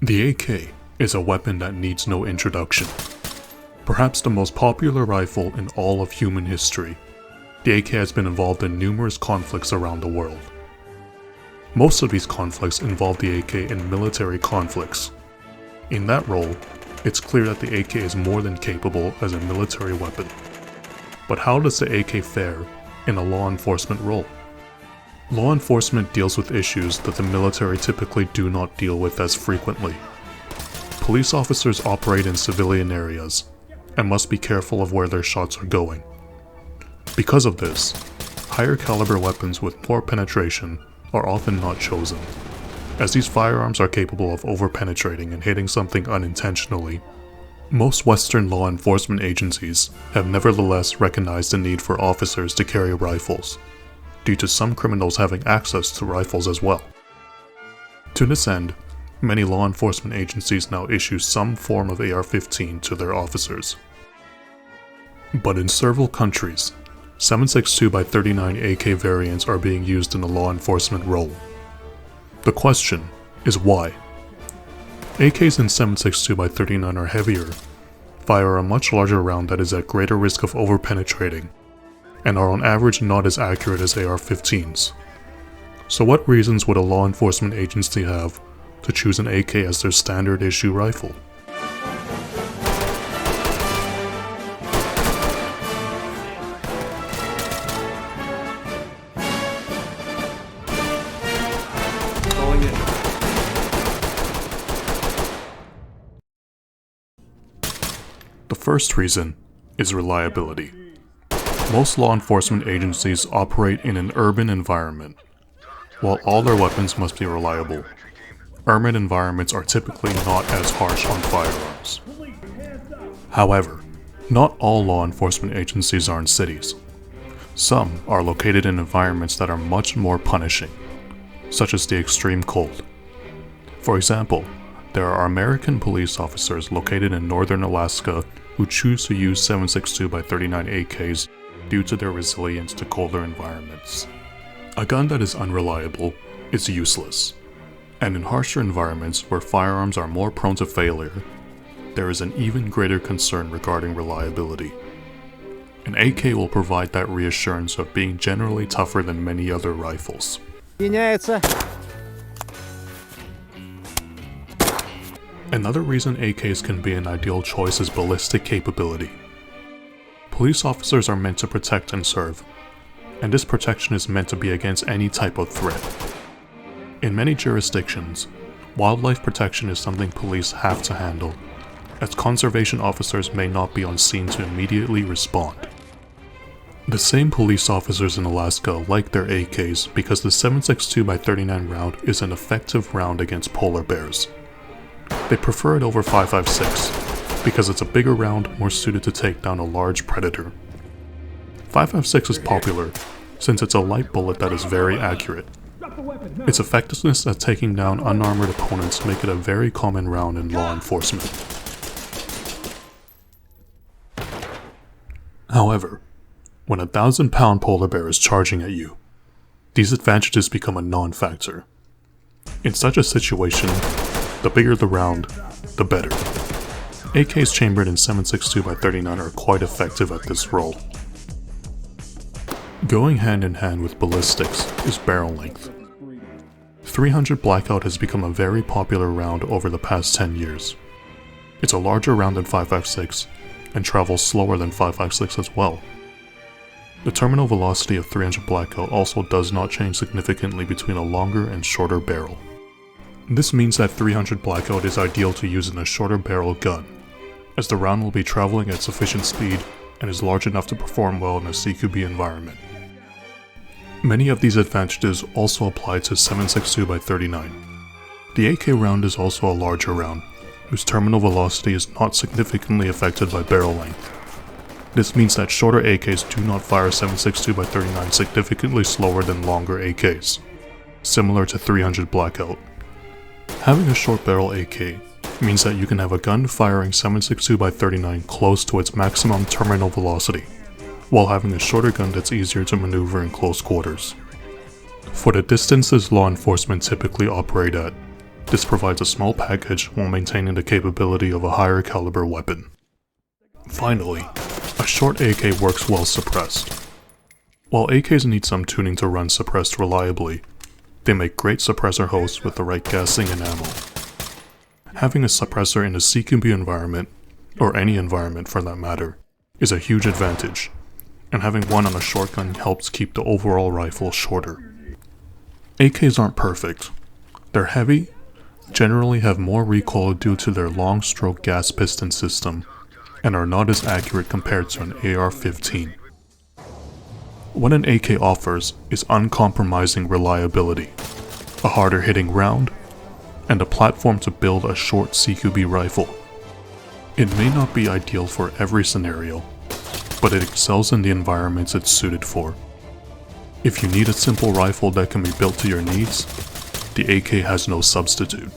The AK is a weapon that needs no introduction. Perhaps the most popular rifle in all of human history, the AK has been involved in numerous conflicts around the world. Most of these conflicts involve the AK in military conflicts. In that role, it's clear that the AK is more than capable as a military weapon. But how does the AK fare in a law enforcement role? Law enforcement deals with issues that the military typically do not deal with as frequently. Police officers operate in civilian areas and must be careful of where their shots are going. Because of this, higher caliber weapons with more penetration are often not chosen, as these firearms are capable of over-penetrating and hitting something unintentionally. Most Western law enforcement agencies have nevertheless recognized the need for officers to carry rifles, due to some criminals having access to rifles as well. To this end, many law enforcement agencies now issue some form of AR-15 to their officers. But in several countries, 7.62x39 AK variants are being used in the law enforcement role. The question is why? AKs in 7.62x39 are heavier, fire a much larger round that is at greater risk of over-penetrating, and are on average not as accurate as AR-15s. So what reasons would a law enforcement agency have to choose an AK as their standard issue rifle? The first reason is reliability. Most law enforcement agencies operate in an urban environment. While all their weapons must be reliable, urban environments are typically not as harsh on firearms. However, not all law enforcement agencies are in cities. Some are located in environments that are much more punishing, such as the extreme cold. For example, there are American police officers located in northern Alaska who choose to use 7.62x39 AKs due to their resilience to colder environments. A gun that is unreliable is useless, and in harsher environments where firearms are more prone to failure, there is an even greater concern regarding reliability. An AK will provide that reassurance of being generally tougher than many other rifles. Another reason AKs can be an ideal choice is ballistic capability. Police officers are meant to protect and serve, and this protection is meant to be against any type of threat. In many jurisdictions, wildlife protection is something police have to handle, as conservation officers may not be on scene to immediately respond. The same police officers in Alaska like their AKs because the 7.62x39 round is an effective round against polar bears. They prefer it over 5.56 because it's a bigger round more suited to take down a large predator. 5.56 is popular since it's a light bullet that is very accurate. Its effectiveness at taking down unarmored opponents make it a very common round in law enforcement. However, when a 1,000-pound polar bear is charging at you, these advantages become a non-factor. In such a situation, the bigger the round, the better. AKs chambered in 7.62x39 are quite effective at this role. Going hand in hand with ballistics is barrel length. 300 Blackout has become a very popular round over the past 10 years. It's a larger round than 5.56 and travels slower than 5.56 as well. The terminal velocity of 300 Blackout also does not change significantly between a longer and shorter barrel. This means that 300 Blackout is ideal to use in a shorter barrel gun, as the round will be traveling at sufficient speed and is large enough to perform well in a CQB environment. Many of these advantages also apply to 7.62x39. The AK round is also a larger round, whose terminal velocity is not significantly affected by barrel length. This means that shorter AKs do not fire 7.62x39 significantly slower than longer AKs, similar to 300 Blackout. Having a short barrel AK means that you can have a gun firing 7.62x39 close to its maximum terminal velocity, while having a shorter gun that's easier to maneuver in close quarters. For the distances law enforcement typically operate at, This provides a small package while maintaining the capability of a higher caliber weapon. Finally, a short AK works well suppressed. While AKs need some tuning to run suppressed reliably, they make great suppressor hosts with the right gassing and ammo. Having a suppressor in a CQB environment, or any environment for that matter, is a huge advantage, and having one on a shotgun helps keep the overall rifle shorter. AKs aren't perfect. They're heavy, generally have more recoil due to their long stroke gas piston system, and are not as accurate compared to an AR-15. What an AK offers is uncompromising reliability, a harder hitting round, and a platform to build a short CQB rifle. It may not be ideal for every scenario, but it excels in the environments it's suited for. If you need a simple rifle that can be built to your needs, the AK has no substitute.